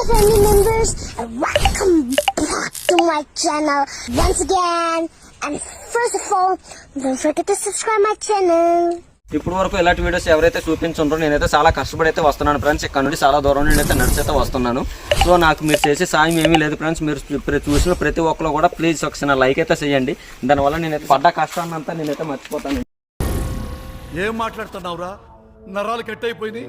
family members, and welcome back to my channel once again. And first of all, don't forget to subscribe my channel. ఇప్పుడు వరకు ఇలాంటి videos ఎవరైతే చూపించుంటారో నేనైతే చాలా కష్టపడి అయితే వస్తున్నాను ఫ్రెండ్స్. ఇక్కడ నుండి చాలా దూరం నుండి అయితే నడిచి అయితే వస్తున్నాను. సో నాకు మీరు చేసే సాయం ఏమీ లేదు ఫ్రెండ్స్. మీరు చూసిన ప్రతి ఒక్కరు కూడా ప్లీజ్ ఒకసారి లైక్ అయితే చేయండి. దానివల్ల నేనైతే పడ్డ కష్టాన్ని అంతా నేనైతే మర్చిపోతాను. ఏం మాట్లాడుతున్నావురా, నరాలు కట్ అయిపోయింది.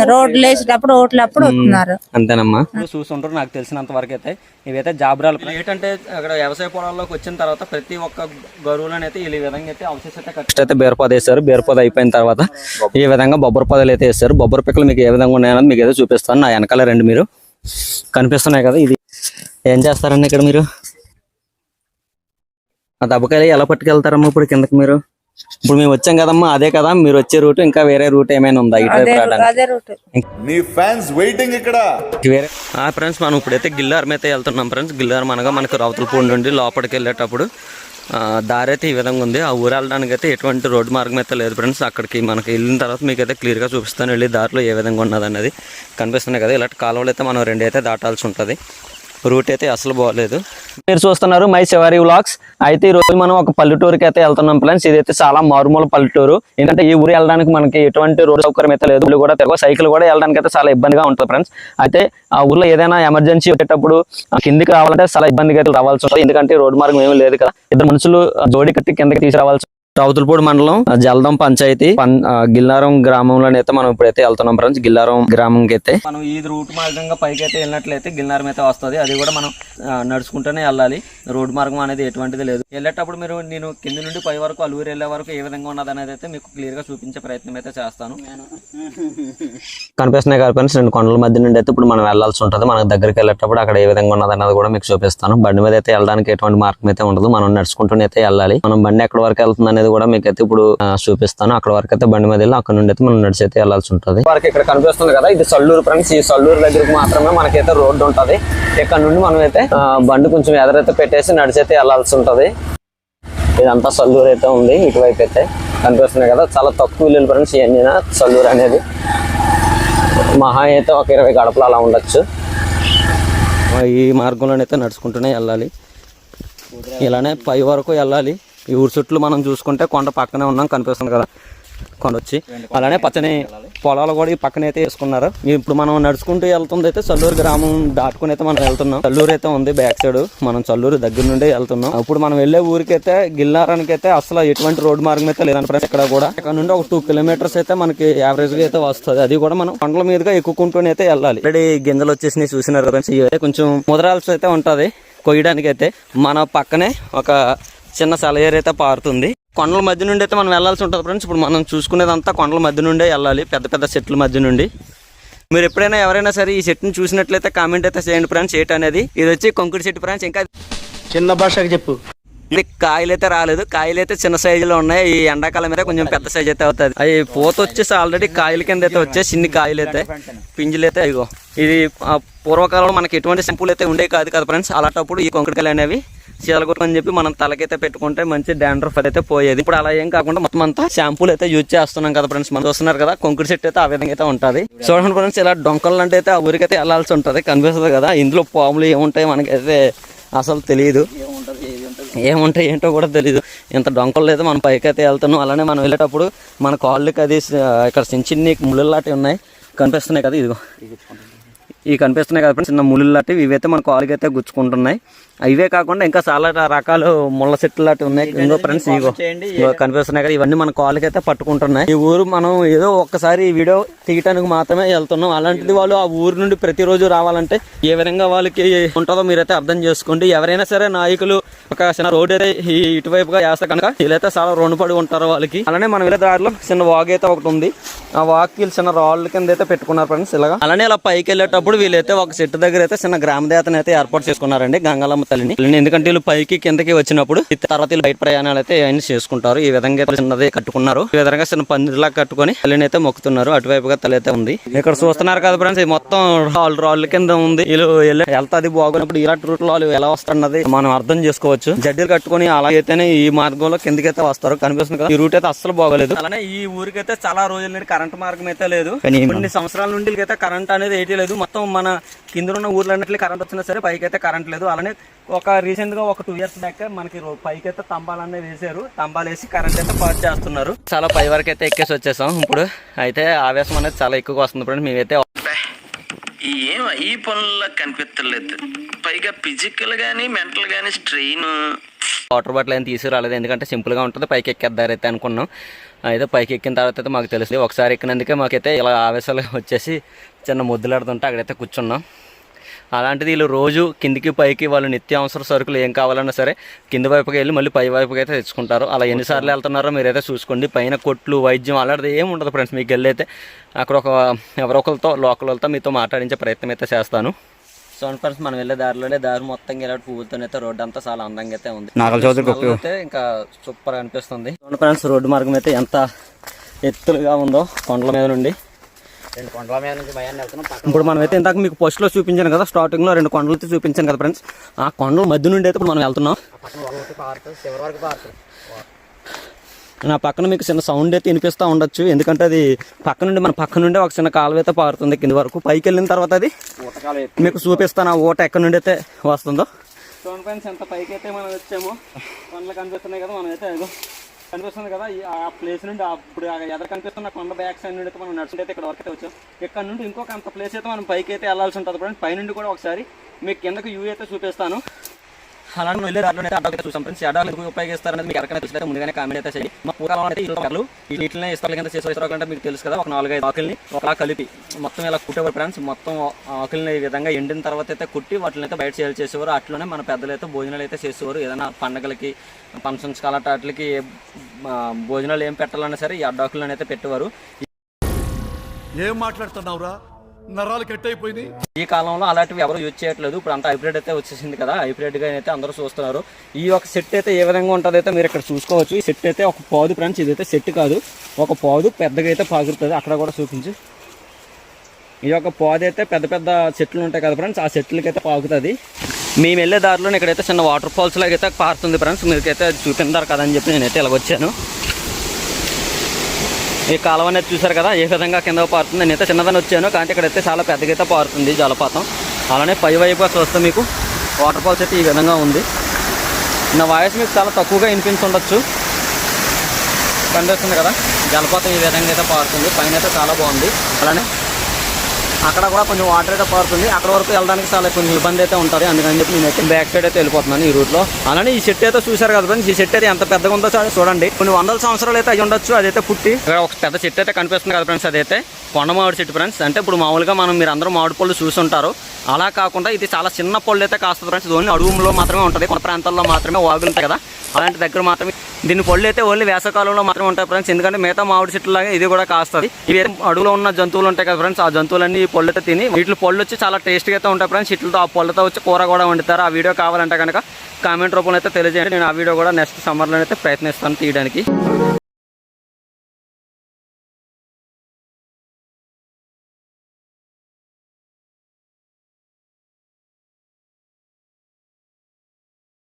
రోడ్లు వేసేటప్పుడు ఓట్లప్పుడు వస్తున్నారు అంతేనమ్మా. చూస్తుంటారు నాకు తెలిసినంత వరకు అయితే ఇవైతే జాబ్రాలు ఏంటంటే అక్కడ వ్యవసాయ పొలాల్లోకి వచ్చిన తర్వాత ప్రతి ఒక్క గరువులను అయితే ఈ విధంగా అయితే అవశేష అయితే కట్టి అయితే బీరపొద వేస్తారు. బీరపొద అయిపోయిన తర్వాత ఈ విధంగా బొబ్బర పొదలు అయితే వేస్తారు. బొబ్బర పిక్కలు మీకు ఏ విధంగా ఉన్నాయని మీకు ఏదో చూపిస్తాను. నా వెనకాల రెండు మీరు కనిపిస్తున్నాయి కదా. ఇది ఏం చేస్తారండి ఇక్కడ మీరు? ఆ దెబ్బకాయలు ఎలా పట్టుకెళ్తారమ్మా ఇప్పుడు కిందకి మీరు? ఇప్పుడు మేము వచ్చాం కదమ్మా, అదే కదా మీరు వచ్చే రూట్? ఇంకా వేరే రూట్ ఏమైనా ఉందా నీ ఫ్యాన్స్ వెయిటింగ్ ఇక్కడ? వేరే ఫ్రెండ్స్ మనం ఇప్పుడైతే గిల్లారం అయితే వెళ్తున్నాం ఫ్రెండ్స్. గిల్లారం అనగా మనకు రావుతలపూడి నుండి లోపలికి వెళ్ళేటప్పుడు దారి అయితే ఈ విధంగా ఉంది. ఆ ఊరు వెళ్ళడానికి అయితే ఎటువంటి రోడ్డు మార్గం అయితే లేదు ఫ్రెండ్స్. అక్కడికి మనకి వెళ్ళిన తర్వాత మీకు అయితే క్లియర్గా చూపిస్తాను వెళ్ళి దారిలో ఏ విధంగా ఉన్నది అనేది. కనిపిస్తున్నాయి కదా ఇలాంటి కాలువలు అయితే మనం రెండు అయితే దాటాల్సి ఉంటుంది. రూట్ అయితే అసలు బాగలేదు. మీరు చూస్తున్నారు మై శివారి వ్లాగ్స్. అయితే ఈ రోజు మనం ఒక పల్లెటూరుకి అయితే వెళ్తున్నాం ఫ్రెండ్స్. ఇదైతే చాలా మారుమూల పల్లెటూరు. ఎందుకంటే ఈ ఊరు వెళ్ళడానికి మనకి ఎటువంటి రోడ్ సౌకర్యం అయితే లేదు. కూడా సైకిల్ కూడా వెళ్ళడానికి అయితే చాలా ఇబ్బందిగా ఉంటుంది ఫ్రెండ్స్. అయితే ఆ ఊర్లో ఏదైనా ఎమర్జెన్సీ వచ్చేటప్పుడు కిందికి రావాలంటే చాలా ఇబ్బందిగా అయితే రావాల్సి ఉంటుంది. ఎందుకంటే రోడ్డు మార్గం ఏమీ లేదు కదా. ఇద్దరు మనుషులు జోడి కట్టి కిందకి తీసుకురావాల్సి. రావుతలపూడి మండలం జలదం పంచాయతీ గిల్లారం గ్రామంలోనైతే మనం ఇప్పుడైతే వెళ్తున్నాం ఫ్రెండ్స్. గిల్లారం గ్రామంకి అయితే మనం ఈ రూట్ మార్గంగా పైకి అయితే వెళ్ళినట్లయితే గిల్లారం అయితే వస్తుంది. అది కూడా మనం నడుచుకుంటూనే వెళ్ళాలి. రోడ్డు మార్గం అనేది ఎటువంటిది లేదు. వెళ్ళేటప్పుడు నేను కింద నుండి పై వరకు అల్లూరు వెళ్ళే వరకు ఏ విధంగా ఉన్నది అనేది అయితే మీకు క్లియర్ గా చూపించే ప్రయత్నం అయితే చేస్తాను. కనిపిస్తున్నాయి కదా ఫ్రెండ్స్, రెండు కొండల మధ్య నుండి అయితే ఇప్పుడు మనం వెళ్లాల్సి ఉంటుంది. మనకు దగ్గరికి వెళ్ళేటప్పుడు అక్కడ ఏ విధంగా ఉన్నది అన్నది కూడా మీకు చూపిస్తాను. బండి మీద అయితే వెళ్ళడానికి ఎటువంటి మార్గం అయితే ఉండదు. మనం నడుచుకుంటూనే అయితే వెళ్ళాలి. మనం బండి ఎక్కడి వరకు వెళ్తుంది అనేది కూడా మీకు అయితే ఇప్పుడు చూపిస్తాను. అక్కడ వరకు అయితే బండి మీద వెళ్ళి అక్కడ నుండి అయితే మనం నడిచి అయితే వెళ్ళాల్సి ఉంటుంది. వరకు ఇక్కడ కనిపిస్తుంది కదా, ఇది సల్లూరు ఫ్రెండ్స్. ఈ సల్లూరు దగ్గరికి మాత్రమే మనకైతే రోడ్డు ఉంటుంది. ఇక్కడ నుండి మనం అయితే బండి కొంచెం ఎదరైతే పెట్టేసి నడిచి అయితే వెళ్ళాల్సి ఉంటుంది. ఇదంతా సల్లూరు అయితే ఉంది. ఇటువైపు అయితే కనిపిస్తున్నాయి కదా, చాలా తక్కువ ఇల్లు ఫ్రెండ్స్ ఇవన్నీ సల్లూరు అనేది. మహా అయితే ఒక 20 గడపలు అలా ఉండొచ్చు. ఈ మార్గంలోనైతే నడుచుకుంటూనే వెళ్ళాలి. ఇలానే పై వరకు వెళ్ళాలి. ఈ ఊరు చుట్టూ మనం చూసుకుంటే కొండ పక్కనే ఉన్నాం, కనిపిస్తుంది కదా కొండ వచ్చి. అలానే పచ్చని పొలాలు కూడా ఈ పక్కన అయితే వేసుకున్నారు. ఇప్పుడు మనం నడుచుకుంటూ వెళ్తుంది అయితే సల్లూరు గ్రామం దాటుకుని అయితే మనం వెళ్తున్నాం. సల్లూరు అయితే ఉంది బ్యాక్ సైడ్. మనం సల్లూరు దగ్గర నుండి వెళ్తున్నాం. ఇప్పుడు మనం వెళ్ళే ఊరికైతే గిల్లారానికి అయితే అసలు ఎటువంటి రోడ్డు మార్గం అయితే లేదంటే ఇక్కడ కూడా ఇక్కడ నుండి ఒక 2 కిలోమీటర్స్ అయితే మనకి యావరేజ్ గా అయితే వస్తుంది. అది కూడా మనం కొండల మీదుగా ఎక్కుకుంటూనే అయితే వెళ్ళాలి. ఆల్రెడీ గింజలు వచ్చేసి చూసినారు ఫ్రెండ్స్. ఇవైతే కొంచెం ముదరాల్సి అయితే ఉంటది కొయ్యడానికి. అయితే మన పక్కనే ఒక చిన్న సెలయేరు అయితే పారుతుంది. కొండల మధ్య నుండి అయితే మనం వెళ్ళాల్సి ఉంటుంది ఫ్రెండ్స్. ఇప్పుడు మనం చూసుకునేదంతా కొండల మధ్య నుండే వెళ్ళాలి, పెద్ద పెద్ద చెట్ల మధ్య నుండి. మీరు ఎప్పుడైనా ఎవరైనా సరే ఈ చెట్టుని చూసినట్లయితే కామెంట్ అయితే చేయండి ఫ్రెండ్స్ ఏంటి అనేది. ఇది వచ్చి కొంకుడి చెట్టు ఫ్రెండ్స్. ఇంకా చిన్న భాషకి చెప్పు. ఇది కాయలు అయితే రాలేదు, కాయలు అయితే చిన్న సైజులో ఉన్నాయి. ఈ ఎండాకాలం మీద కొంచెం పెద్ద సైజ్ అయితే అవుతుంది. అవి పూత వచ్చేసి ఆల్రెడీ కాయల కింద అయితే వచ్చే చిన్ని కాయలు అయితే పింజులు అయితే ఇగో. ఇది పూర్వకాలంలో మనకి ఎటువంటి సింపుల్ అయితే ఉండే కాదు కదా ఫ్రెండ్స్. అలాంటప్పుడు ఈ కొంకుడికాయలు అనేవి చీలగొట్టని చెప్పి మనం తలకైతే పెట్టుకుంటే మంచి డాండ్రఫ్ అయితే పోయేది. ఇప్పుడు అలా ఏం కాకుండా మొత్తం అంతా షాంపూలు అయితే యూజ్ చేస్తున్నాం కదా ఫ్రెండ్స్. మనం చూస్తున్నారు కదా కొంకుడి చెట్టు అయితే ఆ విధంగా అయితే ఉంటుంది. చూడండి ఫ్రెండ్స్, ఇలా డొంకలు అంటే అయితే ఆ ఊరికైతే వెళ్ళాల్సి ఉంటుంది. కనిపిస్తుంది కదా, ఇందులో పాములు ఏముంటాయి మనకైతే అసలు తెలియదు. ఏముంటాయి ఏంటో కూడా తెలీదు. ఇంత డొంకలు అయితే మనం పైకి అయితే వెళ్తున్నాం. అలానే మనం వెళ్ళేటప్పుడు మన కాళ్ళకి అది ఇక్కడ చిన్న చిన్ని ముళ్ళు లాంటివి ఉన్నాయి కనిపిస్తున్నాయి కదా. ఇదిగో ఇవి కనిపిస్తున్నాయి కదా ఫ్రెండ్స్, చిన్న ముళ్ళు లాంటివి. ఇవైతే మన కాళ్ళకి అయితే గుచ్చుకుంటున్నాయి. ఇవే కాకుండా ఇంకా చాలా రకాలు ముళ్ళ చెట్లు లాంటివి ఉన్నాయి. ఇంకో ఫ్రెండ్స్ ఇగో కనిపిస్తున్నాయి కదా, ఇవన్నీ మన కాళ్ళకి అయితే పట్టుకుంటున్నాయి. ఈ ఊరు మనం ఏదో ఒక్కసారి ఈ వీడియో తీయటానికి మాత్రమే వెళ్తున్నాం. అలాంటిది వాళ్ళు ఆ ఊరు నుండి ప్రతిరోజు రావాలంటే ఏ విధంగా వాళ్ళకి ఉంటుందో మీరైతే అర్థం చేసుకోండి. ఎవరైనా సరే నాయకులు ఒక చిన్న రోడ్ అయితే ఇటువైపుగా వేస్తే కనుక వీళ్ళైతే చాలా రుణపడి ఉంటారు వాళ్ళకి. అలానే మనం వెళ్ళే దారిలో చిన్న వాగు అయితే ఒకటి ఉంది. ఆ వాక్కి చిన్న రాళ్ళ కింద అయితే పెట్టుకున్నారు ఫ్రెండ్స్ ఇలాగా. అలానే ఇలా పైకి వెళ్ళేటప్పుడు వీళ్ళైతే ఒక చెట్టు దగ్గర అయితే చిన్న గ్రామదేవతను అయితే ఏర్పాటు చేసుకున్నారండి, గంగాలమ్మ తల్లిని. ఎందుకంటే వీళ్ళు పైకి కిందకి వచ్చినప్పుడు తర్వాత వీళ్ళు బయట ప్రయాణాలు అయితే అవన్నీ చేసుకుంటారు. ఈ విధంగా చిన్నది కట్టుకున్నారు. ఈ విధంగా చిన్న పందిరిలా కట్టుకుని తల్లిని అయితే మొక్కుతున్నారు. అటువైపుగా తల్లి అయితే ఉంది. ఇక్కడ చూస్తున్నారు కదా ఫ్రెండ్స్, మొత్తం రాళ్ళ కింద ఉంది. వీళ్ళు వెళ్తాది బాగున్నప్పుడు ఇలాంటి రూట్ లో వాళ్ళు ఎలా వస్తున్నది మనం అర్థం చేసుకోవచ్చు. జడ్డీలు కట్టుకుని అలాగైతేనే ఈ మార్గంలో కిందకైతే వస్తారు. కనిపిస్తుంది కదా, ఈ రూట్ అయితే అస్సలు బాగోలేదు. అలానే ఈ ఊరికైతే చాలా రోజుల నుండి కరెంట్ మార్గం అయితే లేదు. కొన్ని సంవత్సరాల నుండి అయితే కరెంట్ అనేది ఏటీ లేదు. మొత్తం మొత్తం మన కింద ఉన్న ఊర్లన్నింటికి కరెంట్ వచ్చినా సరే పైకి అయితే కరెంట్ లేదు. అలానే రీసెంట్గా ఒక 2 years బ్యాక్ మనకి పైకి అయితే తంబాలు అనేది వేసారు. తంబాలు వేసి కరెంట్ అయితే పాస్ చేస్తున్నారు. చాలా పై వరకు అయితే ఎక్కేసి వచ్చేసాం. ఇప్పుడు అయితే ఆవేశం అనేది చాలా ఎక్కువగా వస్తుంది. ఇప్పుడు మేమైతే ఈ పనుల్లో కనిపించలేదు. పైగా ఫిజికల్ గానీ మెంటల్ గానీ స్ట్రెయిన్. వాటర్ బాటిల్ ఏం తీసుకురాలేదు, ఎందుకంటే సింపుల్గా ఉంటుంది. పైకి ఎక్కేద్దారు అయితే అనుకున్నాం. అయితే పైకి ఎక్కిన తర్వాత అయితే మాకు తెలిసింది. ఒకసారి ఎక్కినందుకే మాకైతే ఇలా ఆవేశాలు వచ్చేసి చిన్న ముద్దులాడుతుంటే అక్కడైతే కూర్చున్నాం. అలాంటిది వీళ్ళు రోజు కిందికి పైకి వాళ్ళు నిత్యావసర సరుకులు ఏం కావాలన్నా సరే కింద వైపుకి వెళ్ళి మళ్ళీ పై వైపుకి అయితే తెచ్చుకుంటారు. అలా ఎన్నిసార్లు వెళ్తున్నారో మీరైతే చూసుకోండి. పైన కొట్లు, వైద్యం అలాంటిది ఏమి ఉండదు ఫ్రెండ్స్. మీకు వెళ్ళైతే అక్కడ ఎవరో ఒకరితో లోకల్ వాళ్ళతో మీతో మాట్లాడించే ప్రయత్నం అయితే చేస్తాను. సో ఫ్రెండ్స్, మనం వెళ్ళే దారి మొత్తం ఇలాంటి పువ్వులతోనైతే రోడ్డు అంతా చాలా అందంగా అయితే ఉంది. అయితే ఇంకా సూపర్ అనిపిస్తుంది. ఫ్రెండ్స్, రోడ్డు మార్గం అయితే ఎంత ఎత్తులుగా ఉందో కొండల మీద నుండి. 2 కొండల మీద నుంచి భయాన్ని వెళ్తున్నాం. ఇప్పుడు మనం అయితే ఇందాక మీకు ఫస్ట్లో చూపించాను కదా, స్టార్టింగ్లో 2 కొండలతో చూపించాను కదా ఫ్రెండ్స్. ఆ కొండల మధ్య నుండి అయితే ఇప్పుడు మనం వెళ్తున్నాం. నా పక్కన మీకు చిన్న సౌండ్ అయితే వినిపిస్తూ ఉండొచ్చు, ఎందుకంటే అది మన పక్క నుండి ఒక చిన్న కాలువ అయితే పారుతుంది కింద వరకు. పైకి వెళ్ళిన తర్వాత అది మీకు చూపిస్తాను, ఆ ఊట ఎక్కడి నుండి అయితే వస్తుందో. చూడండి ఫ్రెండ్స్, ఎంత పైకి అయితే మనం వచ్చామో. కొండలు కనిపిస్తున్నాయి కదా, మనం అయితే కనిపిస్తుంది కదా ఆ ప్లేస్ నుండి. ఇప్పుడు ఎదురు కనిపిస్తున్న కొండ బ్యాక్ సైడ్ నుండి అయితే మనం నడుచుకుంటే ఇక్కడ వరకు అయితే వచ్చాం. ఇక్కడ నుండి ఇంకొక అంత ప్లేస్ అయితే మనం పైకి అయితే వెళ్ళాల్సి ఉంటుంది ఫ్రెండ్స్. పై నుండి కూడా ఒకసారి మీకు కిందకి వ్యూ అయితే చూపిస్తాను. అలాంటి వెళ్ళే దాంట్లో అయితే అడ్డాలు చూసాం ఫ్రెండ్స్. అడ్డాలు ఎందుకు ఉపయోగిస్తారనేది మీకు ఎవరికైనా తెలిసి ముందుగానే కామెంట్ అయితే చేయండి. మా పూర్వం అయితే ఇళ్ళు వీటినే ఇస్తారు కింద చేసేస్తారు అంటే మీకు తెలుసు కదా. ఒక 4-5 ఆకుల్ని ఒకలా కలిపి మొత్తం ఇలా కుట్టేవారు ఫ్రెండ్స్. మొత్తం ఆకుల్ని ఈ విధంగా ఎండిన తర్వాత అయితే కుట్టి వాటిని అయితే బయట సేల్ చేసేవారు. అట్లనే మన పెద్దలు అయితే భోజనాలు అయితే చేసేవారు. ఏదైనా పండగలకి, ఫంక్షన్స్ అలాంటి వాటికి భోజనాలు ఏం పెట్టాలన్నా సరే ఈ అడ్డాకులను అయితే పెట్టేవారు. ఏం మాట్లాడుతున్నావురా, నరాలు కట్ అయిపోయింది. ఈ కాలంలో అలాంటివి ఎవరు యూజ్ చేయట్లేదు. ఇప్పుడు అంతా హైబ్రిడ్ అయితే వచ్చేసింది కదా, హైబ్రిడ్గా అయితే అందరూ చూస్తున్నారు. ఈ ఒక సెట్ అయితే ఏ విధంగా ఉంటుంది అయితే మీరు ఇక్కడ చూసుకోవచ్చు. ఈ సెట్ అయితే ఒక పాదు ఫ్రెండ్స్, ఇదైతే సెట్ కాదు, ఒక పాదు పెద్దగా అయితే పాకుతుంది. అక్కడ కూడా చూపించి ఈ యొక్క పాదు అయితే పెద్ద పెద్ద చెట్లు ఉంటాయి కదా ఫ్రెండ్స్, ఆ చెట్లకి అయితే పాకుతుంది. మేము వెళ్ళే దారిలో ఇక్కడైతే చిన్న వాటర్ ఫాల్స్ లాగా అయితే పారుతుంది ఫ్రెండ్స్. మీకైతే చూపించారు కదా అని చెప్పి నేనైతే ఇలా వచ్చాను. ఈ కాలువ అనేది చూసారు కదా ఏ విధంగా కింద పారుతుంది. నేనైతే చిన్నదని వచ్చాను, కానీ ఇక్కడైతే చాలా పెద్దగా అయితే పారుతుంది జలపాతం. అలానే పై వైపుగా చూస్తే మీకు వాటర్ ఫాల్స్ అయితే ఈ విధంగా ఉంది. నా వాయిస్ మీకు చాలా తక్కువగా వినిపించుండొచ్చు. కనిపిస్తుంది కదా జలపాతం ఈ విధంగా అయితే పారుతుంది. పైన అయితే చాలా బాగుంది. అలానే అక్కడ కూడా కొంచెం వాటర్ అయితే పారుతుంది. అక్కడ వరకు వెళ్ళడానికి చాలా కొంచెం ఇబ్బంది అయితే ఉంటుంది. అందుకని చెప్పి నేనైతే బ్యాక్ సైడ్ అయితే వెళ్ళిపోతున్నాను ఈ రూట్లో. అలానే ఈ చెట్టు అయితే చూసారు కదా ఫ్రెండ్స్, ఈ చెట్టు అయితే ఎంత పెద్దగా ఉందో చూడండి. కొన్ని 100 సంవత్సరాలు అయితే అయి ఉండొచ్చు. అదైతే పుట్టి ఇక్కడ ఒక పెద్ద చెట్టు అయితే కనిపిస్తుంది కదా ఫ్రెండ్స్, అదైతే కొండ మామిడి చెట్టు ఫ్రెండ్స్. అంటే ఇప్పుడు మామూలుగా మీరు అందరూ మామిడి పళ్ళు చూసుంటారు. అలా కాకుండా ఇది చాలా చిన్న పళ్ళు అయితే కాస్తుంది ఫ్రెండ్స్. ఓన్లీ అడవుల్లో మాత్రమే ఉంటుంది, కొన్ని ప్రాంతాల్లో మాత్రమే వాగులు ఉంటాయి కదా అలాంటి దగ్గర మాత్రమే దీని పళ్ళు అయితే ఓన్లీ వేసవకాలంలో మాత్రమే ఉంటాయి ఫ్రెండ్స్. ఎందుకంటే మిగతా మామిడి చెట్లు లాగా ఇది కూడా కాస్తుంది. ఇవి అడవులో ఉన్న జంతువులు ఉంటాయి కదా ఫ్రెండ్స్, ఆ జంతువులన్నీ ఈ పళ్ళు అయితే తిని వీటి పళ్ళు వచ్చి చాలా టేస్ట్గా అయితే ఉంటాయి ఫ్రెండ్స్. వీటితో ఆ పళ్ళతో వచ్చి కూర కూడా వండుతారు. ఆ వీడియో కావాలంటే కనుక కామెంట్ రూపంలో అయితే తెలియజేయండి. నేను ఆ వీడియో కూడా నెక్స్ట్ సమ్మర్లో అయితే ప్రయత్నిస్తాను తీయడానికి.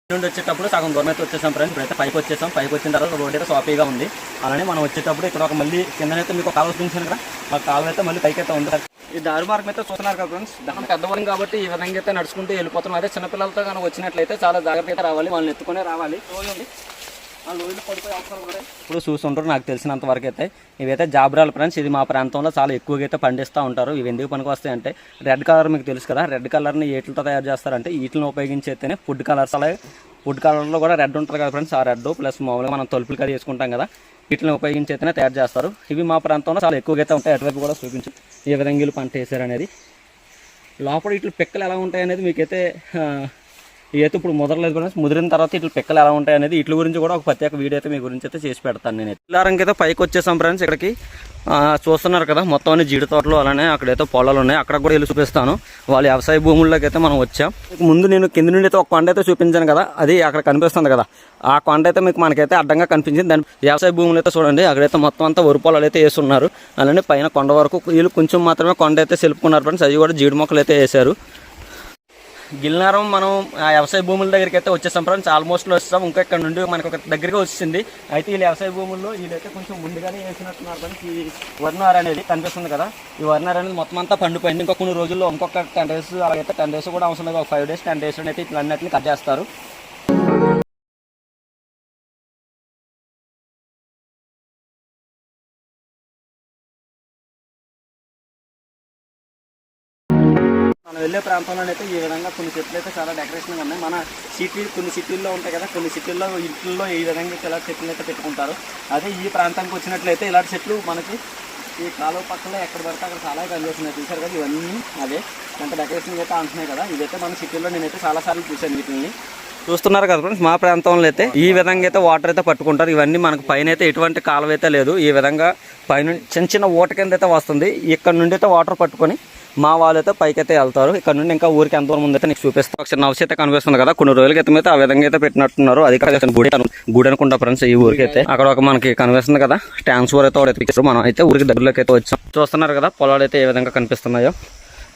నుండి వచ్చేటప్పుడు సగం దూరం అయితే వచ్చేసాం ఫ్రెండ్స్. ఇప్పుడైతే పైకి వచ్చేసాం. పైకి వచ్చిన తర్వాత రోడ్ అయితే సాఫీగా ఉంది. అలానే మనం వచ్చేటప్పుడు ఇక్కడ ఒక మళ్ళీ కిందనైతే మీకు కాలువ చూపించాను కదా, ఆ కాలువ అయితే మళ్ళీ పైకి అయితే ఉంది. ఈ దారి మార్గం అయితే చూస్తున్నారు కదా ఫ్రెండ్స్, దాని పెద్దవాళ్ళం కాబట్టి ఈ విధంగా అయితే నడుచుకుంటూ వెళ్ళిపోతున్నాం. అదే చిన్నపిల్లలతో కనుక వచ్చినట్లయితే చాలా జాగ్రత్తగా రావాలి, వాళ్ళని ఎత్తుకునే రావాలి. ఆ లోయలు పడిపోయే అవసరం కూడా ఇప్పుడు చూస్తుంటారు. నాకు తెలిసినంత వరకు అయితే ఇవైతే జాబ్రాలు ఫ్రెండ్స్. ఇది మా ప్రాంతంలో చాలా ఎక్కువగా అయితే పండిస్తూ ఉంటారు. ఇవి ఎందుకు పనికి వస్తాయి అంటే రెడ్ కలర్ మీకు తెలుసు కదా, రెడ్ కలర్ని వీటితో తయారు చేస్తారంటే వీటిని ఉపయోగించి అయితేనే ఫుడ్ కలర్స్. అలాగే ఫుడ్ కలర్లో కూడా రెడ్ ఉంటుంది కదా ఫ్రెండ్స్, ఆ రెడ్ ప్లస్ మామూలుగా మనం తొలుపులు కర్రీ చేసుకుంటాం కదా, వీటిని ఉపయోగించి అయితేనే తయారు చేస్తారు. ఇవి మా ప్రాంతంలో చాలా ఎక్కువగా అయితే ఉంటాయి. అటువైపు కూడా చూపించు ఏ విధంగా వీళ్ళు పంట వేసారు అనేది. లోపల ఇట్లు పిక్కలు ఎలా ఉంటాయి అనేది మీకైతే ఇదైతే ఇప్పుడు ముదరలేదు ఫ్రెండ్స్. ముదిరిన తర్వాత ఇట్లా పిక్కలు ఎలా ఉంటాయి అనేది వీటి గురించి కూడా ఒక ప్రత్యేక వీడియో అయితే మీ గురించి అయితే చేసి పెడతాను. నేను పిల్లారంకి అయితే పైకి వచ్చేసాం ఫ్రెండ్స్. ఇక్కడికి చూస్తున్నారు కదా మొత్తం అన్ని జీడి తోటలు, అలానే అక్కడైతే పొలాలు ఉన్నాయి. అక్కడ కూడా వెళ్ళి చూపిస్తాను. వాళ్ళ వ్యవసాయ భూముల్లోకి అయితే మనం వచ్చాం. ముందు నేను కింద నుండి అయితే ఒక కొండ అయితే చూపించాను కదా, అది అక్కడ కనిపిస్తుంది కదా, ఆ కొండ అయితే మీకు మనకైతే అడ్డంగా కనిపించింది. దాని వ్యవసాయ భూములు అయితే చూడండి, అక్కడైతే మొత్తం అంతా వరి పొలాలు అయితే వేస్తున్నారు. అలానే పైన కొండ వరకు వీళ్ళు కొంచెం మాత్రమే కొండ అయితే సెలుపుకున్నారు ఫ్రెండ్స్. అవి కూడా జీడి మొక్కలు అయితే వేశారు. గిల్నారం మనం ఆ వ్యవసాయ భూముల దగ్గరికి అయితే వచ్చేసాం ఫ్రెండ్స్. ఆల్మోస్ట్ వచ్చాం. ఇంకా ఇక్కడ నుండి మనకు ఒక దగ్గరికి వచ్చింది. అయితే ఈ వ్యవసాయ భూముల్లో వీళ్ళైతే కొంచెం ముందుగానే వేసినట్టున్నారు ఫ్రెండ్స్. ఈ వరినార అనేది కనిపిస్తుంది కదా, ఈ వరినార అనేది మొత్తం అంతా పండిపోయింది. ఇంకొక కొన్ని రోజుల్లో ఇంకొక 10 days అలాగైతే 10 days కూడా అవసరం లేదు. ఒక 5 days 10 days అయితే ఇట్లా అన్నిటిని కట్ చేస్తారు. మనం వెళ్ళే ప్రాంతంలోనైతే ఈ విధంగా కొన్ని చెట్లు అయితే చాలా డెకరేషన్గా ఉన్నాయి. మన కొన్ని సిటీల్లో ఉంటాయి కదా, కొన్ని సిటీల్లో ఇంట్లో ఈ విధంగా ఇలాంటి చెట్లు అయితే పెట్టుకుంటారు. అదే ఈ ప్రాంతానికి వచ్చినట్లయితే ఇలాంటి చెట్లు మనకి ఈ కాలువ పక్కన ఎక్కడ పడితే అక్కడ చాలా కనిపిస్తున్నాయి. చూసారు కదా, ఇవన్నీ అదే ఎంత డెకరేషన్ అయితే అంటున్నాయి కదా. ఇదైతే మన సిటీల్లో నేనైతే చాలాసార్లు చూశాను. వీటిని చూస్తున్నారు కదా ఫ్రెండ్స్. మా ప్రాంతంలో అయితే ఈ విధంగా అయితే వాటర్ అయితే పట్టుకుంటారు. ఇవన్నీ మనకు పైన అయితే ఎటువంటి కాలువ అయితే లేదు. ఈ విధంగా పైన చిన్న చిన్న ఓట కింద అయితే వస్తుంది. ఇక్కడ నుండి అయితే వాటర్ పట్టుకొని మా వాళ్ళు అయితే పైకి అయితే వెళ్తారు. ఇక్కడ నుండి ఇంకా ఊరికి ఎంత దూరం ముందు అయితే నీకు చూపిస్తాను. ఒకసారి నవసి అయితే కనిపిస్తుంది కదా, కొన్ని రోజుల క్రితం అయితే ఆ విధంగా అయితే పెట్టినట్టున్నారు. అది కాదు గుడి అనుకుంటా ఫ్రెండ్స్. ఈ ఊరికి అయితే అక్కడ ఒక మనకి కనిపిస్తుంది కదా ట్రాన్స్ఫర్ అయితే మనం అయితే ఊరికి దగ్గరలోకి అయితే వచ్చాం. చూస్తున్నారు కదా పొలాలు అయితే ఏ విధంగా కనిపిస్తున్నాయో.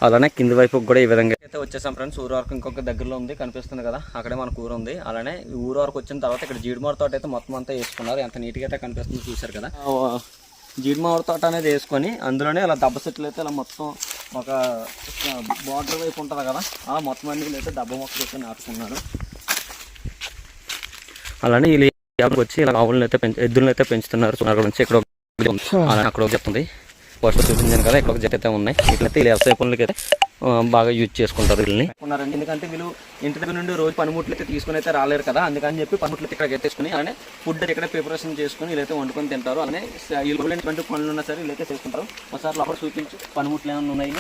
అలానే కింది వైపు కూడా ఈ విధంగా అయితే వచ్చేసాం ఫ్రెండ్స్. ఊరు వరకు ఇంకొక దగ్గరలో ఉంది కనిపిస్తుంది కదా, అక్కడే మనకు ఊరు ఉంది. అలానే ఈ ఊరు వరకు వచ్చిన తర్వాత ఇక్కడ జీడిమార తోట అయితే మొత్తం అంతా వేసుకున్నారు. ఎంత నీట్గా అయితే కనిపిస్తుంది చూసారు కదా. జీడిమార తోట అనేది వేసుకొని అందులోనే ఇలా దెబ్బ చెట్లు అయితే ఇలా మొత్తం ఒక బార్డర్ వైపు ఉంటుంది కదా, అలా మొత్తం అన్ని అయితే దెబ్బ మొక్కలు అయితే నాటుకున్నారు. అలానే వీళ్ళు వచ్చి ఇలా ఆవులను అయితే ఎద్దులను అయితే పెంచుతున్నారు. అక్కడ నుంచి ఇక్కడ అక్కడ చెప్తుంది ఫస్ట్ చూపించాను కదా, ఇక్కడ ఒక జట్ అయితే ఉన్నాయి. ఇట్లయితే వీళ్ళు వ్యవసాయ పనులకి అయితే బాగా యూజ్ చేసుకుంటారు వీళ్ళని. ఉన్నారండి ఎందుకంటే వీళ్ళు ఇంటి దగ్గర నుండి రోజు పనిముట్లు అయితే తీసుకుని అయితే రాలేరు కదా, అందుకని చెప్పి పనిముట్లు అయితే ఇక్కడ ఎత్తేసుకుని అలానే ఫుడ్ ఇక్కడ ప్రిపరేషన్ చేసుకుని వీళ్ళైతే వండుకొని తింటారు. అలానే వీళ్ళు ఎటువంటి పనులు ఉన్నా సరే వీళ్ళైతే చేసుకుంటారు. ఒకసారి లోపల చూపించి పనిముట్లు ఏమైనా ఉన్నాయి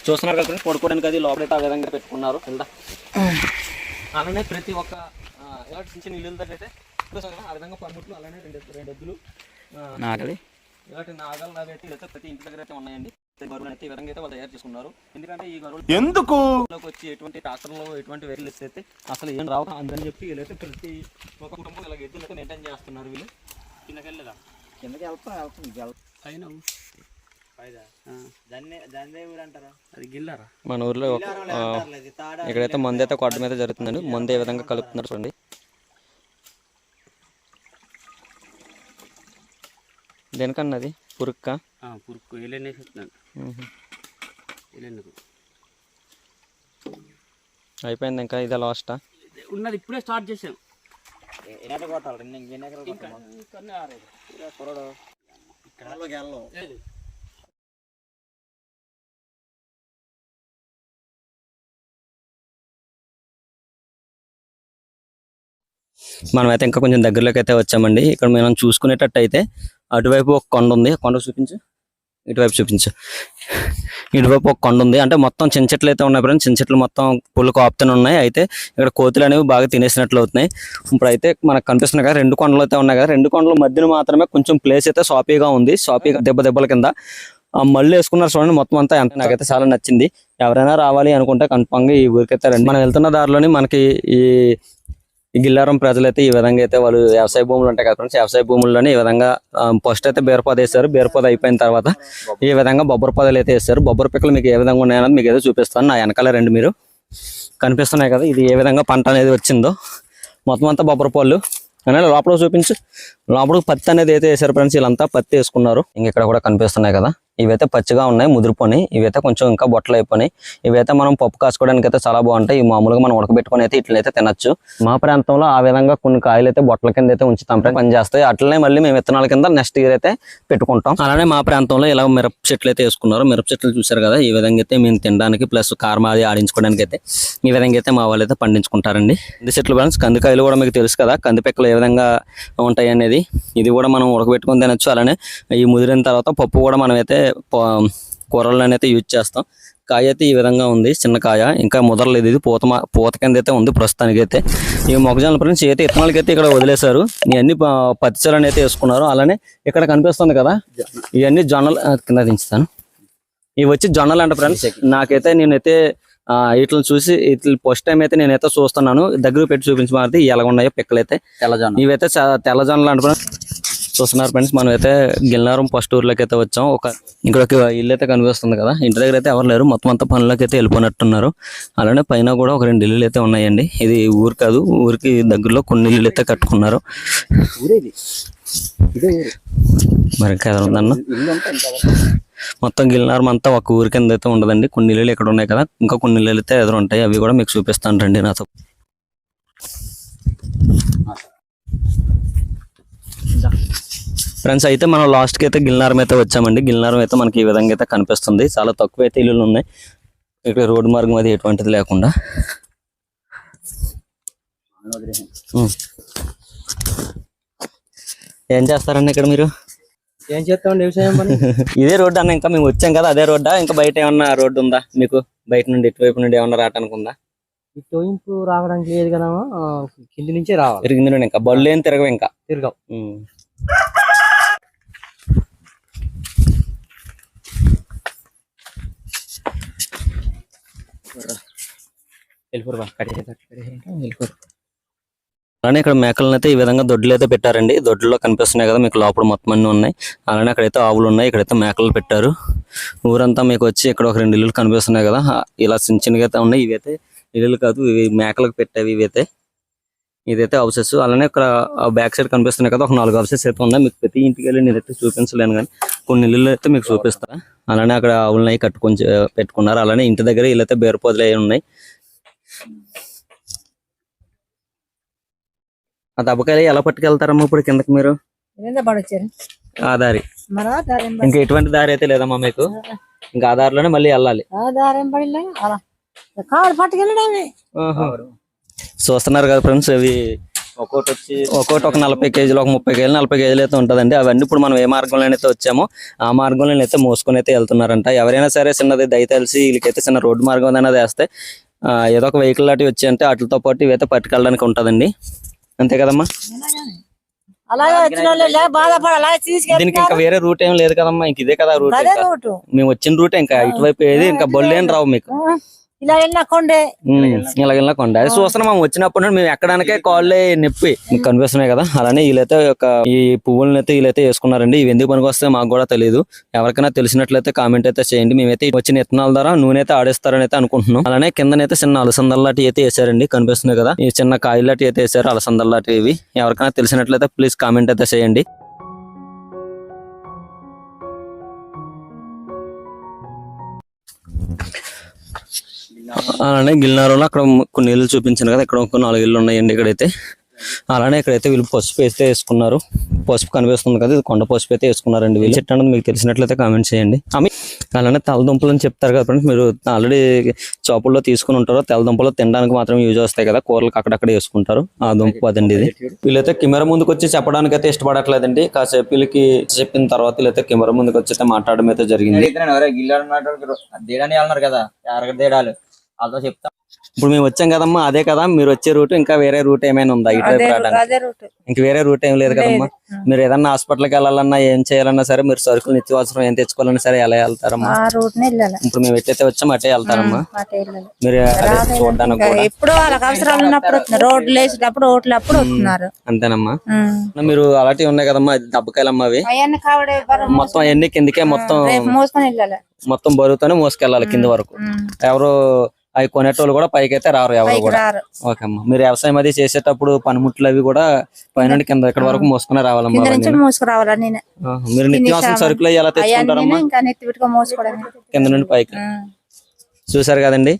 చూస్తున్నారు కదా, పడుకోవడానికి అది లోపలైతే ఆ విధంగా పెట్టుకున్నారు. వెళ్దా అలానే ప్రతి ఒక్క ఇలాంటి చిన్న చిన్న ఇల్లు దగ్గర అయితే ఆ విధంగా పనిముట్లు అలానే రెండు ఎద్దులు ఇలాంటి నాగలు అయితే వీళ్ళైతే ప్రతి ఇంటి దగ్గర అయితే ఉన్నాయండి. గరువులు అయితే ఈ విధంగా అయితే వాళ్ళు తయారు చేసుకున్నారు. ఎందుకంటే ఈ గరువులు ఎందుకు వచ్చి ఎటువంటి ట్రాక్టర్లో ఎటువంటి వెహికల్స్ అయితే అసలు ఏం రావు అందుకని చెప్పి వీళ్ళైతే ప్రతి ఒక కుటుంబం ఇలా ఎద్దులు అయితే మెయింటైన్ చేస్తున్నారు. వీళ్ళు కిందకి వెళ్ళదా కిందకి వెళ్తాం అది గిల్లారా. మన ఊర్లో ఇక్కడైతే మందు అయితే కొట్ట మీద జరుగుతుందండి. మందు ఏ విధంగా కలుపుతున్నారు చూడండి. దేనికన్నా అది పురుక్క పురుక్కు ఎల్లెన్నేసేస్తున్నాను. అయిపోయింది ఇంకా ఇదే లాస్టా ఉన్నది ఇప్పుడే స్టార్ట్ చేసాం. మనమైతే ఇంకా కొంచెం దగ్గరలోకి అయితే వచ్చామండి. ఇక్కడ మనం చూసుకునేటట్టు అయితే అటువైపు ఒక కొండ ఉంది. కొండ చూపించు, ఇటువైపు చూపించు. ఇటువైపు ఒక కొండ ఉంది. అంటే మొత్తం చిన్న చెట్లు అయితే ఉన్నాయి ఫ్రెండ్స్. చిన్న చెట్లు మొత్తం పుల్లు కాపుతూనే ఉన్నాయి. అయితే ఇక్కడ కోతులు అనేవి బాగా తినేసినట్లు అవుతున్నాయి. ఇప్పుడు అయితే మనకు కనిపిస్తున్నాయి కదా 2 కొండలు అయితే ఉన్నాయి కదా, 2 కొండల మధ్యన మాత్రమే కొంచెం ప్లేస్ అయితే సాఫీగా ఉంది. సాఫీగా దెబ్బల కింద మళ్ళీ వేసుకున్నారు చూడండి. మొత్తం అంతా అంటే నాకైతే చాలా నచ్చింది. ఎవరైనా రావాలి అనుకుంటే కన్ఫామ్గా ఈ ఊరికైతే రండి. మనం వెళ్తున్న దారిలోని మనకి ఈ గిల్లారం ప్రజలైతే ఈ విధంగా అయితే వాళ్ళు వ్యవసాయ భూములు ఉంటాయి కదా ఫ్రెండ్స్, వ్యవసాయ భూముల్లోనే ఈ విధంగా ఫస్ట్ అయితే బీరపొద వేస్తారు. బీరపొద అయిపోయిన తర్వాత ఈ విధంగా బొబ్బర పొదలు అయితే వేస్తారు. బొబ్బర పిక్కలు మీకు ఏ విధంగా ఉన్నాయన్నది మీకు ఏదో చూపిస్తాను. నా వెనకాల రెండు మీరు కనిపిస్తున్నాయి కదా, ఇది ఏ విధంగా పంట అనేది వచ్చిందో. మొత్తం అంతా బొబ్బర పళ్ళు అనేది లోపల చూపించు. లోపల పత్తి అనేది అయితే వేసారు ఫ్రెండ్స్. వీళ్ళంతా పత్తి వేసుకున్నారు. ఇక్కడ కూడా కనిపిస్తున్నాయి కదా, ఇవైతే పచ్చిగా ఉన్నాయి, ముదిరిపోయి. ఇవైతే కొంచెం ఇంకా బొట్టలు అయిపోయినాయి. ఇవైతే మనం పప్పు కాసుకోవడానికి అయితే చాలా బాగుంటాయి. ఈ మామూలుగా మనం ఉడకబెట్టుకుని అయితే ఇట్లయితే తినచ్చు. మా ప్రాంతంలో ఆ విధంగా కొన్ని కాయలు అయితే బొట్టల కింద అయితే ఉంచుతాం, పని చేస్తాయి. అట్లనే మళ్ళీ మేము విత్తనాల కింద నెక్స్ట్ ఇయర్ అయితే పెట్టుకుంటాం. అలానే మా ప్రాంతంలో ఇలా మిరప చెట్లు అయితే వేసుకున్నారు. మిరప చెట్లు చూసారు కదా, ఈ విధంగా అయితే మేము తినడానికి ప్లస్ కారం అది ఆడించుకోవడానికి అయితే ఈ విధంగా అయితే మా వాళ్ళు అయితే పండించుకుంటారండి. కంది చెట్లు ఫ్రెండ్స్, కందికాయలు కూడా మీకు తెలుసు కదా, కందిపెక్కలు ఏ విధంగా ఉంటాయి అనేది. ఇది కూడా మనం ఉడకబెట్టుకుని తినచ్చు. అలానే ఈ ముదిరిన తర్వాత పప్పు కూడా మనం అయితే కూరలను అయితే యూజ్ చేస్తాం. కాయ అయితే ఈ విధంగా ఉంది, చిన్న కాయ, ఇంకా ముదరలేదు. ఇది పూత కింద అయితే ఉంది ప్రస్తుతానికి అయితే. ఈ మొక్కజొన్న ఫ్రెండ్స్ అయితే విత్తనాలకి అయితే ఇక్కడ వదిలేశారు. ఇవన్నీ పచ్చిచలని అయితే వేసుకున్నారు. అలానే ఇక్కడ కనిపిస్తుంది కదా, ఇవన్నీ జొన్నలు కింద దించుతాను. ఇవి వచ్చి జొన్నలు అంట ఫ్రెండ్స్. నాకైతే నేనైతే వీటిని చూసి ఇట్లా ఫస్ట్ టైం అయితే నేనైతే చూస్తున్నాను. దగ్గర పెట్టి చూపించమారితే ఎలాగ ఉన్నాయో పిక్కలు అయితే. తెల్లజొన్న ఇవైతే తెల్లజొన్నలు అంటే చూస్తున్నారు ఫ్రెండ్స్, మనం అయితే గిల్నారం ఫస్ట్ ఊర్లోకి అయితే వచ్చాం. ఇక్కడ ఒక ఇల్లు అయితే కనిపిస్తుంది కదా, ఇంటి దగ్గర అయితే ఎవరు లేరు, మొత్తం అంతా పనులకి అయితే వెళ్ళిపోయినట్టున్నారు. అలానే పైన కూడా ఒక 2 ఇల్లులు అయితే ఉన్నాయండి. ఇది ఊరు కాదు, ఊరికి దగ్గరలో కొన్ని ఇల్లు అయితే కట్టుకున్నారు. మరి కదన్నా మొత్తం గిల్నారం అంతా ఒక ఊరి కింద అయితే ఉండదండి. కొన్ని ఇల్లులు ఇక్కడ ఉన్నాయి కదా, ఇంకా కొన్ని ఇల్లులు అయితే ఎదురు ఉంటాయి, అవి కూడా మీకు చూపిస్తాను రండి నాతో. ఫ్రెండ్స్, అయితే మనం లాస్ట్కి అయితే గిల్నారం అయితే వచ్చామండి. గిల్నారం అయితే మనకి ఈ విధంగా అయితే కనిపిస్తుంది. చాలా తక్కువ అయితే ఇల్లులు ఉన్నాయి ఇక్కడ, రోడ్డు మార్గం అది ఎటువంటిది లేకుండా. ఏం చేస్తారండి ఇక్కడ మీరు? ఏం చేస్తామండి వ్యవసాయం పని. ఇదే రోడ్డు అన్న, ఇంకా మేము వచ్చాం కదా అదే రోడ్డా, ఇంకా బయట ఏమన్నా రోడ్డు ఉందా మీకు? బయట నుండి ఇటువైపు నుండి ఏమన్నా రావడానికి ఉందా? ఇటు రావడానికి లేదు కదా, కింది నుంచే రావాలి. తిరిగింది నుండి ఇంకా బళ్ళు ఏం తిరగవు, ఇంకా తిరగవు. అలానే ఇక్కడ మేకలను అయితే ఈ విధంగా దొడ్లు అయితే పెట్టారండి. దొడ్లలో కనిపిస్తున్నాయి కదా మీకు, లోపల మొత్తం అన్ని ఉన్నాయి. అలానే అక్కడైతే ఆవులు ఉన్నాయి, ఇక్కడైతే మేకలు పెట్టారు. ఊరంతా మీకు వచ్చి ఇక్కడ ఒక 2 ఇల్లులు కనిపిస్తున్నాయి కదా, ఇలా చిన్న చిన్నగా అయితే ఉన్నాయి. ఇవైతే ఇల్లులు కాదు, ఇవి మేకలకు పెట్టేవి. ఇదైతే హౌసెస్. అలానే ఇక్కడ బ్యాక్ సైడ్ కనిపిస్తున్నాయి కదా, ఒక 4 హౌసెస్ అయితే ఉన్నాయి. మీకు ప్రతి ఇంటికి వెళ్ళి నేనైతే చూపించలేను కానీ కొన్ని ఇల్లులు అయితే మీకు చూపిస్తా. అలానే అక్కడ ఆవులని కట్టుకొని పెట్టుకున్నారు. అలానే ఇంటి దగ్గర వీళ్ళైతే బేరుపోదలు అవి ఉన్నాయి. ఆ దెబ్బకాయలు ఎలా పట్టుకెళ్తారమ్మా ఇప్పుడు కిందకి మీరు? ఆ దారి ఇంకా ఎటువంటి దారి అయితే లేదమ్మా మీకు, ఇంకా ఆ దారిలోనే మళ్ళీ వెళ్ళాలి. చూస్తున్నారు కదా ఫ్రెండ్స్, ఇవి ఒక్కొక్కటి ఒక 40 కేజీలు, ఒక 30 కేజీలు, 40 కేజీలు అయితే ఉంటుందండి. అవన్నీ ఇప్పుడు మనం ఏ మార్గంలో అయితే వచ్చామో ఆ మార్గంలో అయితే మోసుకొని అయితే వెళ్తున్నారంట. ఎవరైనా సరే చిన్నది దయతలిసి వీళ్ళకైతే చిన్న రోడ్డు మార్గం అనేది వేస్తే ఏదో ఒక వెహికల్ లాంటివి వచ్చి అంటే వాటితో పాటు ఇవైతే పట్టుకెళ్ళడానికి ఉంటుందండి. అంతే కదమ్మా? దీనికి ఇంకా వేరే రూట్ ఏం లేదు కదమ్మా, ఇంక ఇదే కదా రూట్. మేము వచ్చిన రూట్ ఇంకా ఇటువైపు ఏది ఇంకా బళ్ళు ఏం రావు మీకు. ఇలా వెళ్ళిన కొండ అది చూస్తున్నాం. మనం వచ్చినప్పుడు మేము ఎక్కడానికే కాళ్ళే నొప్పి మీకు కనిపిస్తున్నాయి కదా. అలానే వీళ్ళైతే ఈ పువ్వులను అయితే వీళ్ళైతే వేసుకున్నారండి. ఇవి ఎందుకు పనికి వస్తే మాకు కూడా తెలియదు. ఎవరికైనా తెలిసినట్లయితే కామెంట్ అయితే చేయండి. మేమైతే వచ్చిన విత్తనాల ద్వారా నూనె అయితే ఆడేస్తారని అయితే అనుకుంటున్నాం. అలానే కిందనైతే చిన్న అలసందల్లాంటి అయితే వేసారండి, కనిపిస్తున్నాయి కదా. ఈ చిన్న కాయలాంటి అయితే వేసారు, అలసందల్లాంటి. ఇవి ఎవరికైనా తెలిసినట్లయితే ప్లీజ్ కామెంట్ అయితే చేయండి. అలానే గిల్నారంలో అక్కడ కొన్ని ఇల్లు చూపించాను కదా, ఇక్కడ ఒక 4 ఇల్లు ఉన్నాయండి ఇక్కడైతే. అలానే ఇక్కడైతే వీళ్ళు పసుపు అయితే వేసుకున్నారు. పసుపు కనిపిస్తుంది కదా, ఇది కొండ పసుపు అయితే వేసుకున్నారండి. వీళ్ళు చెట్టు అన్నది మీకు తెలిసినట్లయితే కామెంట్ చేయండి. అలానే తెల్లదుంపలు అని చెప్తారు కదా ఫ్రెండ్స్, మీరు ఆల్రెడీ చాపుల్లో తీసుకుని ఉంటారు. తెల్లదుంపలు తినడానికి మాత్రం యూజ్ వస్తాయి కదా, కూరలకు అక్కడక్కడ వేసుకుంటారు. ఆ దుంప అదండి ఇది. వీళ్ళైతే కెమెరా ముందుకు వచ్చి చెప్పడానికి అయితే ఇష్టపడట్లేదండి. కాసేపు వీళ్ళకి చెప్పిన తర్వాత వీళ్ళైతే కెమెరా ముందుకు వచ్చి అయితే మాట్లాడడం అయితే జరిగింది. ఇప్పుడు మేము వచ్చాం కదమ్మా, అదే కదా మీరు వచ్చే రూట్. ఇంకా వేరే రూట్ ఏమైనా ఉందా ఇటు రావడానికి? ఇంక వేరే రూట్ ఏం లేదు కదమ్మా. మీరు ఏదన్నా హాస్పిటల్కి వెళ్ళాలన్నా, ఏం చేయాలన్నా సరే, మీరు సరుకులు నిత్యవసరం ఏం తెచ్చుకోవాలన్నా సరే ఎలా వెళ్తారమ్మా? ఇప్పుడు మేము ఎట్టయితే వచ్చాం అట్టే వెళ్తారమ్మా. మీరు చూడడానికి ఎప్పుడు వాళ్ళకి అవసరాలు ఉన్నప్పుడు రోడ్లు వేసేటప్పుడు ఓట్లప్పుడు వస్తున్నారు. అంతేనమ్మా. మీరు అలాంటివి ఉన్నాయి కదమ్మా, దెబ్బకాయలమ్మా అవి మొత్తం ఎన్ని కిందకే మొత్తం బరువుతోనే మోసుకెళ్ళాలి కింద వరకు. ఎవరు అవి కొనేటోళ్ళు కూడా పైకి అయితే రారు ఎవరు కూడా. ఓకే అమ్మా. మీరు వ్యవసాయం అది చేసేటప్పుడు పనిముట్లు అవి కూడా పైన కింద ఇక్కడ వరకు మోసుకునే రావాలమ్మా. మీరు నిత్యావసర సరుకులు ఎలా తెచ్చుకుంటారమ్మా? కింద నుండి పైకి. చూసారు కదండి.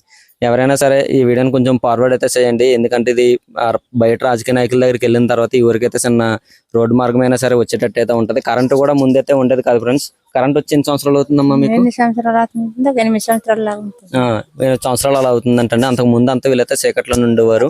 ఎవరైనా సరే ఈ వీడియోని కొంచెం ఫార్వర్డ్ అయితే చేయండి. ఎందుకంటే ఇది బయట రాజకీయ నాయకుల దగ్గరికి వెళ్ళిన తర్వాత ఈ ఊరికైతే చిన్న రోడ్డు మార్గం అయినా సరే వచ్చేటట్టు అయితే ఉంటది. కరెంటు కూడా ముందైతే ఉండేది కాదు ఫ్రెండ్స్. కరెంట్ వచ్చి ఎన్ని సంవత్సరాలు అవుతుందమ్మా మీకు? 8 సంవత్సరాలు అలా అవుతుందంటే. అంతకు ముందు అంతా వీళ్ళైతే చీకట్లో ఉండేవారు.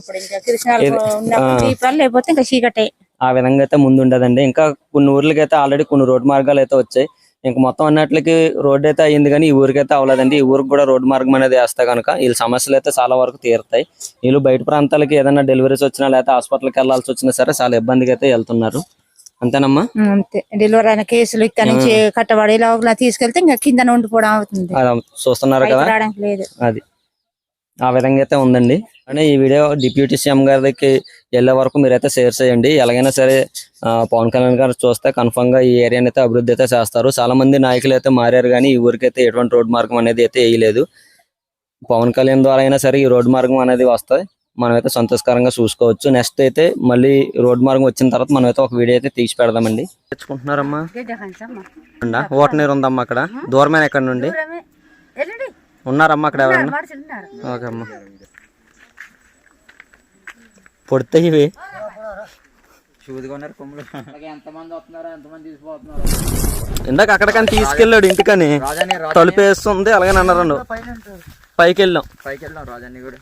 ఆ విధంగా అయితే ముందు ఉండదండి. ఇంకా కొన్ని ఊర్లకి అయితే ఆల్రెడీ కొన్ని రోడ్డు మార్గాలు అయితే వచ్చాయి. ఇంక మొత్తం అన్నట్లకి రోడ్డు అయితే అయ్యింది కానీ ఈ ఊరికైతే అవ్వలేదండి. ఈ ఊరికి కూడా రోడ్డు మార్గం అనేది వేస్తే కనుక వీళ్ళ సమస్యలు అయితే చాలా వరకు తీరుతాయి. వీళ్ళు బయట ప్రాంతాలకి ఏదైనా డెలివరీస్ వచ్చినా లేకపోతే హాస్పిటల్కి వెళ్ళాల్సి వచ్చినా సరే చాలా ఇబ్బందిగా అయితే వెళ్తున్నారు. అంతేనమ్మా? అంతే. డెలివరీ అయిన కేసులు ఇక్కడ నుంచి కట్టబడి తీసుకెళ్తే ఇంకా కింద ఉండిపోవడం అవుతుంది. చూస్తున్నారు కదా, అది ఆ విధంగా అయితే ఉందండి. కానీ ఈ వీడియో డిప్యూటీ సీఎం గారికి వెళ్ళే వరకు మీరైతే షేర్ చేయండి. ఎలాగైనా సరే పవన్ కళ్యాణ్ గారు చూస్తే కన్ఫర్మ్ గా ఈ ఏరియాని అయితే అభివృద్ధి అయితే చేస్తారు. చాలా మంది నాయకులు అయితే మారారు కానీ ఈ ఊరికైతే ఎటువంటి రోడ్డు మార్గం అనేది అయితే వేయలేదు. పవన్ కళ్యాణ్ ద్వారా అయినా సరే ఈ రోడ్డు మార్గం అనేది వస్తాయి, మనమైతే సంతోషకరంగా చూసుకోవచ్చు. నెక్స్ట్ అయితే మళ్ళీ రోడ్డు మార్గం వచ్చిన తర్వాత మనం అయితే ఒక వీడియో అయితే తీసి పెడదామండి. తెచ్చుకుంటున్నారమ్మా, ఓట నీరు ఉందమ్మా అక్కడ. దూరమైన ఎక్కడ నుండి ఉన్నారమ్మా అక్కడ ఎవరన్నా? ఓకే అమ్మా, పొడితే ఇవి ఇందాక అక్కడికని తీసుకెళ్ళాడు ఇంటికని, తలుపు వేస్తుంది అలాగని అన్నారండు. పైకి వెళ్ళాం రాజాన్ని కూడా.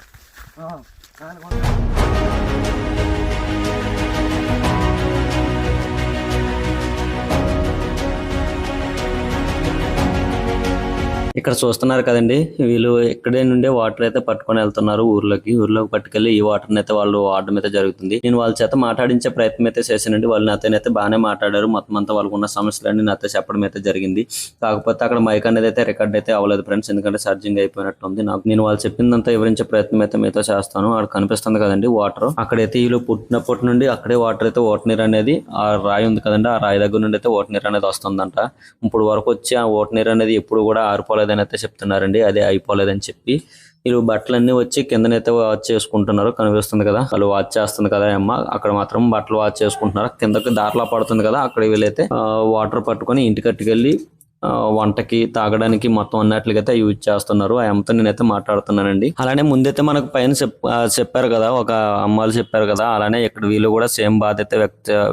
ఇక్కడ చూస్తున్నారు కదండి, వీళ్ళు ఇక్కడే నుండే వాటర్ అయితే పట్టుకొని వెళ్తున్నారు ఊర్లోకి పట్టుకెళ్ళి ఈ వాటర్ అయితే వాళ్ళు వాడడం అయితే జరుగుతుంది. నేను వాళ్ళ చేత మాట్లాడించే ప్రయత్నం అయితే చేశానండి. వాళ్ళు నాతోనైతే బాగానే మాట్లాడారు. మొత్తం అంతా వాళ్ళకు ఉన్న సమస్యలన్నీ నాతో చెప్పడం అయితే జరిగింది. కాకపోతే అక్కడ మైక్ అనేది అయితే రికార్డ్ అయితే అవ్వలేదు ఫ్రెండ్స్, ఎందుకంటే ఛార్జింగ్ అయిపోయినట్టుంది. నేను వాళ్ళు చెప్పిందంతా వివరించే ప్రయత్నం అయితే మీతో చేస్తాను. అక్కడ కనిపిస్తుంది కదండి వాటర్, అక్కడైతే వీళ్ళు పుట్టినప్పటి నుండి అక్కడే వాటర్ అయితే ఓట నీరు అనేది ఆ రాయి ఉంది కదండి, ఆ రాయి దగ్గర నుండి అయితే ఓట నీరు అనేది వస్తుందంట. ఇప్పుడు వరకు వచ్చి ఆ ఓట నీరు అనేది ఎప్పుడు కూడా ఆరిపోలేదు అని అయితే చెప్తున్నారండి. అదే అయిపోలేదని చెప్పి వీళ్ళు బట్టలన్నీ వచ్చి కిందనైతే వాచ్ చేసుకుంటున్నారు. కనిపిస్తుంది కదా, వాళ్ళు వాచ్ చేస్తుంది కదా అమ్మ, అక్కడ మాత్రం బట్టలు వాచ్ చేసుకుంటున్నారు. కిందకి దారిలా పడుతుంది కదా, అక్కడ వీళ్ళైతే వాటర్ పట్టుకొని ఇంటికి కట్టుకెళ్ళి వంటకి తాగడానికి మొత్తం అన్నట్లుగైతే యూజ్ చేస్తున్నారు. ఆ అమ్మతో నేనైతే మాట్లాడుతున్నానండి. అలానే ముందైతే మనకు పైన చెప్పారు కదా, ఒక అమ్మాయిలు చెప్పారు కదా, అలానే ఇక్కడ వీళ్ళు కూడా సేమ్ బాధ అయితే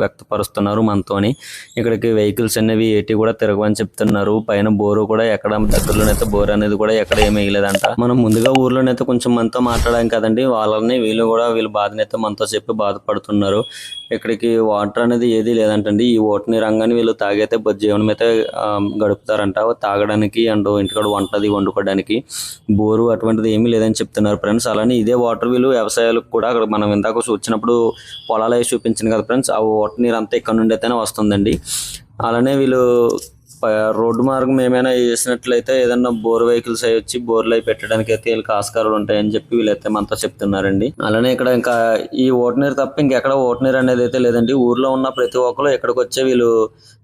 వ్యక్తపరుస్తున్నారు మనతోని. ఇక్కడికి వెహికల్స్ అనేవి ఏటి కూడా తిరగవని చెప్తున్నారు. పైన బోరు కూడా ఎక్కడ దగ్గరలోనైతే బోర్ అనేది కూడా ఎక్కడ ఏమీ వేయలేదంట. మనం ముందుగా ఊర్లోనైతే కొంచెం మనతో మాట్లాడాం కదండి, వాళ్ళని వీళ్ళు కూడా వీళ్ళ బాధనైతే మనతో చెప్పి బాధపడుతున్నారు. ఇక్కడికి వాటర్ అనేది ఏది లేదంటండి. ఈ ఓటని రంగాన్ని వీళ్ళు తాగైతే జీవనం అయితే గడుపుతారంట, తాగడానికి అండ్ ఇంటికాడ వంటది వండుకోవడానికి. బోరు అటువంటిది ఏమీ లేదని చెప్తున్నారు ఫ్రెండ్స్. అలానే ఇదే వాటర్ వీళ్ళు వ్యవసాయాలకు కూడా, అక్కడ మనం ఇందాక వచ్చినప్పుడు పొలాలు వేసి చూపించింది కదా ఫ్రెండ్స్, ఆ వాటర్ నీరు అంతా ఇక్కడ నుండి అయితేనే వస్తుందండి. అలానే వీళ్ళు రోడ్డు మార్గం ఏమైనా వేసినట్లయితే ఏదన్నా బోర్ వెహికల్స్ అవి వచ్చి బోర్లు అవి పెట్టడానికి అయితే వీళ్ళకి ఆస్కారాలు ఉంటాయని చెప్పి వీళ్ళైతే మనతో చెప్తున్నారండి. అలానే ఇక్కడ ఇంకా ఈ ఓట నీరు తప్ప ఇంకెక్కడ ఓట నీరు అనేది అయితే లేదండి. ఊర్లో ఉన్న ప్రతి ఒక్కరు ఇక్కడికి వచ్చే వీళ్ళు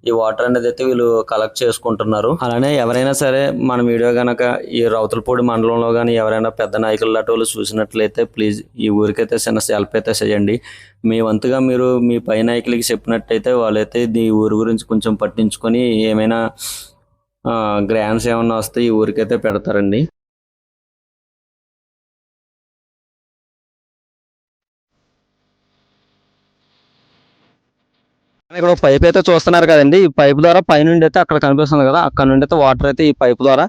ఈ వాటర్ అనేది అయితే వీళ్ళు కలెక్ట్ చేసుకుంటున్నారు. అలానే ఎవరైనా సరే మన వీడియో కనుక ఈ రౌతులపూడి మండలంలో కానీ ఎవరైనా పెద్ద నాయకులు లాంటి వాళ్ళు చూసినట్లయితే ప్లీజ్ ఈ ఊరికైతే చిన్న హెల్ప్ అయితే చేయండి. మీ వంతుగా మీరు మీ పై నాయకులకి చెప్పినట్టయితే వాళ్ళైతే ఈ ఊరి గురించి కొంచెం పట్టించుకొని ఏమైనా గ్రాంట్స్ ఏమన్నా వస్తే ఈ ఊరికైతే పెడతారండి. ఇక్కడ పైప్ అయితే చూస్తున్నారు కదండి, ఈ పైప్ ద్వారా పైనుండి అయితే అక్కడ కనిపిస్తుంది కదా, అక్కడ నుండి అయితే వాటర్ అయితే ఈ పైప్ ద్వారా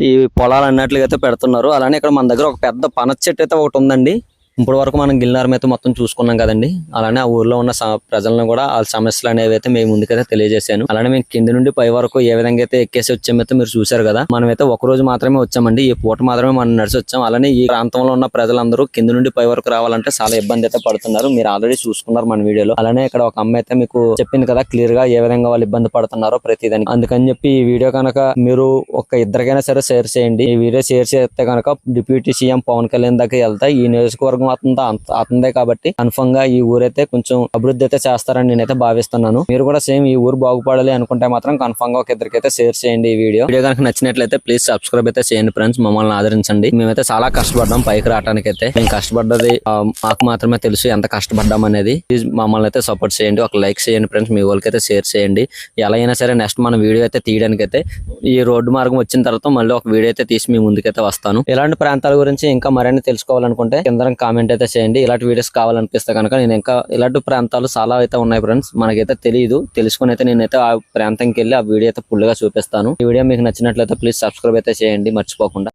ఈ పొలాలు అన్నట్లుగా అయితే పెడుతున్నారు. అలానే ఇక్కడ మన దగ్గర ఒక పెద్ద పనస చెట్టు అయితే ఒకటి ఉందండి. ఇప్పుడు వరకు మనం గిల్నారం అయితే మొత్తం చూసుకున్నాం కదండి. అలానే ఆ ఊర్లో ఉన్న ప్రజలను కూడా ఆ సమస్యలు అనేవి అయితే మేము ముందుకైతే తెలియజేశాను. అలానే మేము కింద నుండి పై వరకు ఏ విధంగా అయితే ఎక్కేసి వచ్చామైతే మీరు చూశారు కదా. మనమైతే ఒక రోజు మాత్రమే వచ్చామండి, ఈ పూట మాత్రమే మనం నడిచి వచ్చాం. అలానే ఈ ప్రాంతంలో ఉన్న ప్రజలందరూ కింద నుండి పై వరకు రావాలంటే చాలా ఇబ్బంది అయితే పడుతున్నారు. మీరు ఆల్రెడీ చూసుకున్నారు మన వీడియోలో. అలానే ఇక్కడ ఒక అమ్మాయి అయితే మీకు చెప్పింది కదా క్లియర్ గా ఏ విధంగా వాళ్ళు ఇబ్బంది పడుతున్నారో ప్రతిదానికి. అందుకని చెప్పి ఈ వీడియో కనుక మీరు ఒక ఇద్దరికైనా సరే షేర్ చేయండి. ఈ వీడియో షేర్ చేస్తే కనుక డిప్యూటీ సీఎం పవన్ కళ్యాణ్ దగ్గర వెళ్తాయి. ఈ నియోజకవర్గం అతనిదే కాబట్టి కన్ఫర్మ్ గా ఈ ఊరైతే కొంచెం అభివృద్ధి అయితే చేస్తారని నేనైతే భావిస్తున్నాను. మీరు కూడా సేమ్ ఈ ఊరు బాగుపడాలి అనుకుంటే మాత్రం కన్ఫర్మ్ గా ఒక ఇద్దరికైతే షేర్ చేయండి. ఈ వీడియో కనుక నచ్చినట్లయితే ప్లీజ్ సబ్స్క్రైబ్ అయితే చేయండి ఫ్రెండ్స్. మమ్మల్ని ఆదరించండి. మేమైతే చాలా కష్టపడ్డాం పైకి రావడానికి అయితే. మేము కష్టపడ్డది మాకు మాత్రమే తెలుసు ఎంత కష్టపడ్డాం అనేది. ప్లీజ్ మమ్మల్ని అయితే సపోర్ట్ చేయండి. ఒక లైక్ చేయండి ఫ్రెండ్స్, మీ వాళ్ళకైతే షేర్ చేయండి. ఎలా అయినా సరే నెక్స్ట్ మన వీడియో అయితే తీయడానికి అయితే ఈ రోడ్డు మార్గం వచ్చిన తర్వాత మళ్ళీ ఒక వీడియో అయితే తీసి మీ ముందుకైతే వస్తాను. ఇలాంటి ప్రాంతాల గురించి ఇంకా మరిన్ని తెలుసుకోవాలనుకుంటే కింద కామెంట్ అయితే చేయండి. ఇలాంటి వీడియోస్ కావాలనిపిస్తే కనుక నేను ఇంకా ఇలాంటి ప్రాంతాలు చాలా అయితే ఉన్నాయి ఫ్రెండ్స్, మనకైతే తెలియదు. తెలుసుకుని అయితే నేనైతే ఆ ప్రాంతంకి వెళ్ళి ఆ వీడియో అయితే ఫుల్ గా చూపిస్తాను. ఈ వీడియో మీకు నచ్చినట్లయితే ప్లీజ్ సబ్స్క్రైబ్ అయితే చేయండి మర్చిపోకుండా.